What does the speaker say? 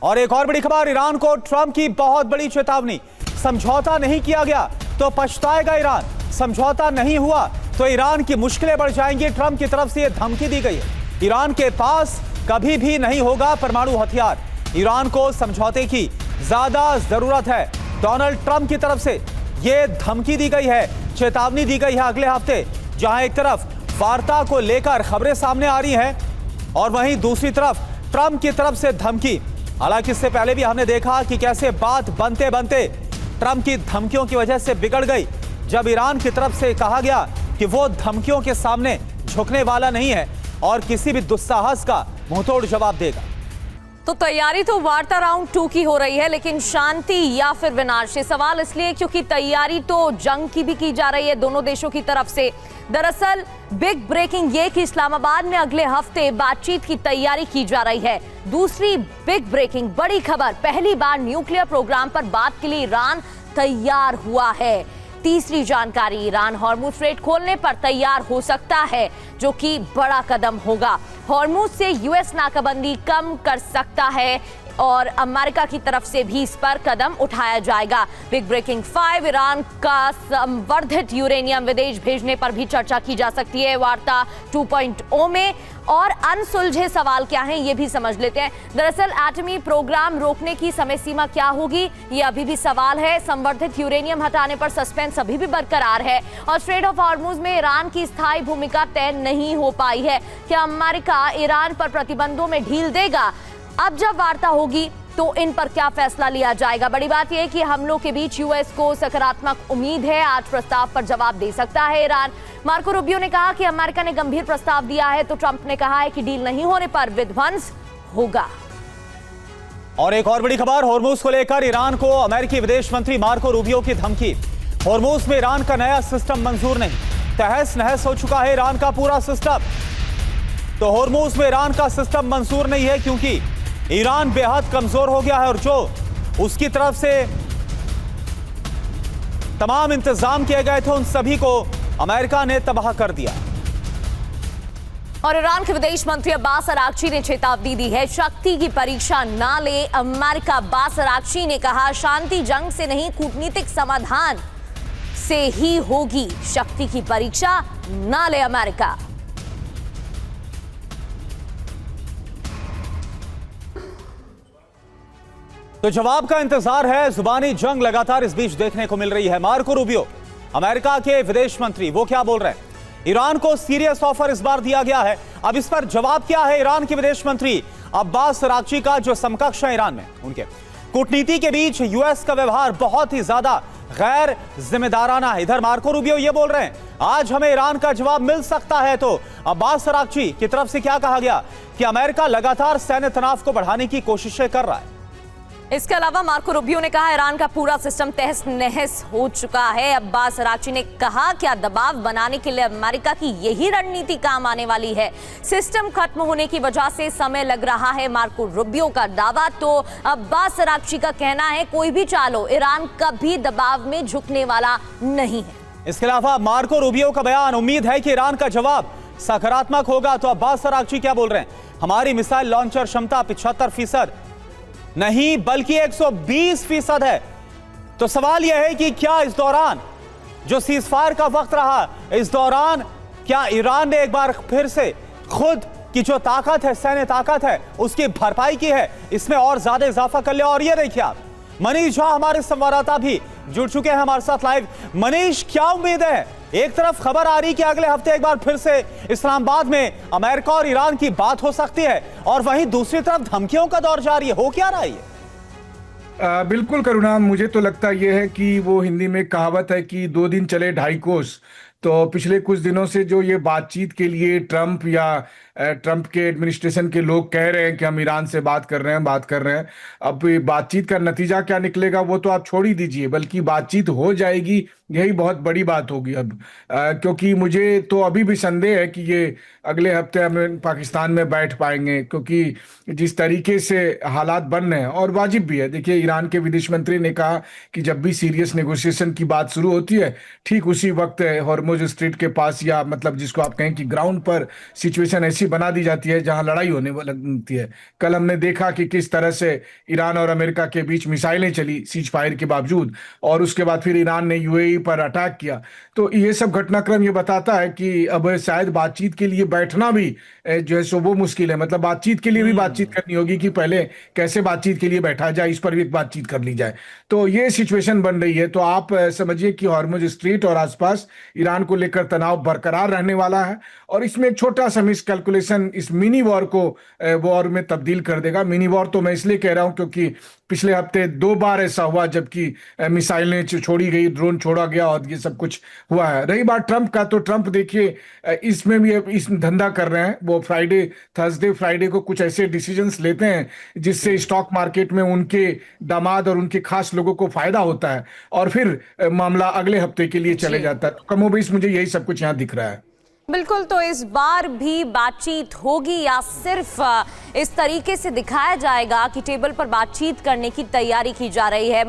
और एक और बड़ी खबर, ईरान को ट्रंप की बहुत बड़ी चेतावनी। समझौता नहीं किया गया तो पछताएगा ईरान, समझौता नहीं हुआ तो ईरान की मुश्किलें बढ़ जाएंगी। ट्रंप की तरफ से यह धमकी दी गई है। ईरान के पास कभी भी नहीं होगा परमाणु हथियार। ईरान को समझौते की ज्यादा जरूरत है। डोनाल्ड ट्रंप की तरफ से यह धमकी दी गई है, चेतावनी दी गई है अगले हफ्ते, जहां एक तरफ वार्ता को लेकर खबरें सामने आ रही हैं और वहीं दूसरी तरफ ट्रंप की तरफ से धमकी। हालांकि इससे पहले भी हमने देखा कि कैसे बात बनते बनते ट्रंप की धमकियों की वजह से बिगड़ गई, जब ईरान की तरफ से कहा गया कि वो धमकियों के सामने झुकने वाला नहीं है और किसी भी दुस्साहस का मुंहतोड़ जवाब देगा। तो तैयारी तो वार्ता राउंड 2 की हो रही है, लेकिन शांति या फिर विनाश, ये सवाल इसलिए क्योंकि तैयारी तो जंग की भी की जा रही है दोनों देशों की तरफ से। दरअसल बिग ब्रेकिंग ये कि इस्लामाबाद में अगले हफ्ते बातचीत की तैयारी की जा रही है। दूसरी बिग ब्रेकिंग बड़ी खबर, पहली बार न्यूक्लियर प्रोग्राम पर बात के लिए ईरान तैयार हुआ है। तीसरी जानकारी, ईरान हॉर्मुज स्ट्रेट खोलने पर तैयार हो सकता है, जो कि बड़ा कदम होगा। हॉर्मुज से यूएस नाकाबंदी कम कर सकता है और अमेरिका की तरफ से भी इस पर कदम उठाया जाएगा। बिग ब्रेकिंग 5, ईरान का संवर्धित यूरेनियम विदेश भेजने पर भी चर्चा की जा सकती है वार्ता 2.0 में। और अनसुलझे सवाल क्या हैं ये भी समझ लेते हैं। दरअसल एटमी प्रोग्राम रोकने की समय सीमा क्या होगी, ये अभी भी सवाल है। संवर्धित यूरेनियम हटाने पर सस्पेंस अभी भी बरकरार है और स्ट्रेट ऑफ हॉर्मुज में ईरान की स्थायी भूमिका तय नहीं हो पाई है। क्या अमेरिका ईरान पर प्रतिबंधों में ढील देगा? अब जब वार्ता होगी तो इन पर क्या फैसला लिया जाएगा। बड़ी बात यह है कि हमलों के बीच यूएस को सकारात्मक उम्मीद है, आज प्रस्ताव पर जवाब दे सकता है ईरान। मार्को रूबियो ने कहा कि अमेरिका ने गंभीर प्रस्ताव दिया है, तो ट्रंप ने कहा है कि डील नहीं होने पर विध्वंस होगा। और एक और बड़ी खबर, हॉर्मुज को लेकर ईरान को अमेरिकी विदेश मंत्री मार्को रूबियो की धमकी। हॉर्मुज में ईरान का नया सिस्टम मंजूर नहीं, तहस नहस हो चुका है ईरान का पूरा सिस्टम। तो हॉर्मुज में ईरान का सिस्टम मंजूर नहीं है क्योंकि ईरान बेहद कमजोर हो गया है और जो उसकी तरफ से तमाम इंतजाम किए गए थे उन सभी को अमेरिका ने तबाह कर दिया। और ईरान के विदेश मंत्री अब्बास अरागची ने चेतावनी दी है, शक्ति की परीक्षा ना ले अमेरिका। अब्बास अरागची ने कहा, शांति जंग से नहीं कूटनीतिक समाधान से ही होगी, शक्ति की परीक्षा ना ले अमेरिका। तो जवाब का इंतजार है, जुबानी जंग लगातार इस बीच देखने को मिल रही है। मार्को रूबियो अमेरिका के विदेश मंत्री, वो क्या बोल रहे हैं? ईरान को सीरियस ऑफर इस बार दिया गया है। अब इस पर जवाब क्या है ईरान के विदेश मंत्री अब्बास अरागची का, जो समकक्ष है ईरान में उनके। कूटनीति के बीच यूएस का व्यवहार बहुत ही ज्यादा गैर जिम्मेदाराना है। इधर मार्को रूबियो ये बोल रहे हैं, आज हमें ईरान का जवाब मिल सकता है। तो अब्बास अरागची की तरफ से क्या कहा गया कि अमेरिका लगातार सैन्य तनाव को बढ़ाने की कोशिशें कर रहा है। इसके अलावा मार्को रूबियो ने कहा, ईरान का पूरा सिस्टम तहस नहस हो चुका है। अब्बास अरागची ने कहा, क्या दबाव बनाने के लिए अमेरिका की यही रणनीति काम आने वाली है? सिस्टम खत्म होने की वजह से समय लग रहा है, मार्को रूबियो का दावा। तो अब्बास अरागची का कहना है, कोई भी चालो ईरान कभी दबाव में झुकने वाला नहीं है। इसके अलावा मार्को रूबियो का बयान, उम्मीद है कि ईरान का जवाब सकारात्मक होगा। तो अब्बास अरागची क्या बोल रहे हैं? हमारी मिसाइल लॉन्चर क्षमता 75% नहीं बल्कि 120% है। तो सवाल यह है कि क्या इस दौरान जो सीजफायर का वक्त रहा, इस दौरान क्या ईरान ने एक बार फिर से खुद की जो ताकत है, सैन्य ताकत है, उसकी भरपाई की है, इसमें और ज्यादा इजाफा कर लिया? और ये देखिए आप, मनीष झा हमारे संवाददाता भी जुड़ चुके हैं हमारे साथ लाइव। मनीष, क्या उम्मीद है? एक तरफ खबर आ रही कि अगले हफ्ते एक बार फिर से इस्लामाबाद में अमेरिका और ईरान की बात हो सकती है, और वहीं दूसरी तरफ धमकियों का दौर जारी है। हो क्या रहा है? बिल्कुल करुणा, मुझे तो लगता यह है कि वो हिंदी में कहावत है कि 2 दिन चले 2.5 कोस। तो पिछले कुछ दिनों से जो ये बातचीत के लिए ट्रंप के एडमिनिस्ट्रेशन के लोग कह रहे हैं कि हम ईरान से बात कर रहे हैं। अब बातचीत का नतीजा क्या निकलेगा वो तो आप छोड़ ही दीजिए, बल्कि बातचीत हो जाएगी, यही बहुत बड़ी बात होगी अब। क्योंकि मुझे तो अभी भी संदेह है कि ये अगले हफ्ते हम पाकिस्तान में बैठ पाएंगे, क्योंकि जिस तरीके से हालात बन रहे हैं, और वाजिब भी है। देखिए, ईरान के विदेश मंत्री ने कहा कि जब भी सीरियस नेगोशिएशन की बात शुरू होती है, ठीक उसी वक्त हॉर्मुज स्ट्रेट के पास, या मतलब जिसको आप कहें कि ग्राउंड पर सिचुएशन ऐसी ऐसी बना दी जाती है जहां लड़ाई होने लगती है। कल हमने देखा कि किस तरह से ईरान और अमेरिका के बीच मिसाइलें चली सीज फायर के बावजूद, और उसके बाद फिर ईरान ने यूएई पर अटैक किया। तो ये सब घटनाक्रम ये बताता है कि अब शायद बातचीत के लिए बैठना भी जो है सो वो मुश्किल है। मतलब बातचीत के लिए भी बातचीत करनी होगी कि पहले कैसे बातचीत के लिए बैठा जाए, इस पर भी एक बातचीत कर ली जाए। तो ये सिचुएशन बन रही है। तो आप समझिए कि हॉर्मुज स्ट्रीट और आसपास ईरान को लेकर तनाव बरकरार रहने वाला है, और इसमें एक छोटा सा मिस कैलकुलेशन इस मिनी वॉर को वॉर में तब्दील कर देगा। मिनी वॉर तो मैं इसलिए कह रहा हूं क्योंकि पिछले हफ्ते 2 बार ऐसा हुआ जबकि मिसाइलें छोड़ी गई, ड्रोन छोड़ा गया और ये सब कुछ हुआ है। रही बात ट्रंप का, तो ट्रंप देखिए इसमें भी इस धंधा कर रहे हैं। वो थर्सडे फ्राइडे को कुछ ऐसे डिसीजंस लेते हैं जिससे स्टॉक मार्केट में उनके दामाद और उनके खास लोगों को फायदा होता है, और फिर मामला अगले हफ्ते के लिए चले जाता है। तो कमोबेश मुझे यही सब कुछ यहाँ दिख रहा है। बिल्कुल, तो इस बार भी बातचीत होगी या सिर्फ इस तरीके से दिखाया जाएगा कि टेबल पर बातचीत करने की तैयारी की जा रही है?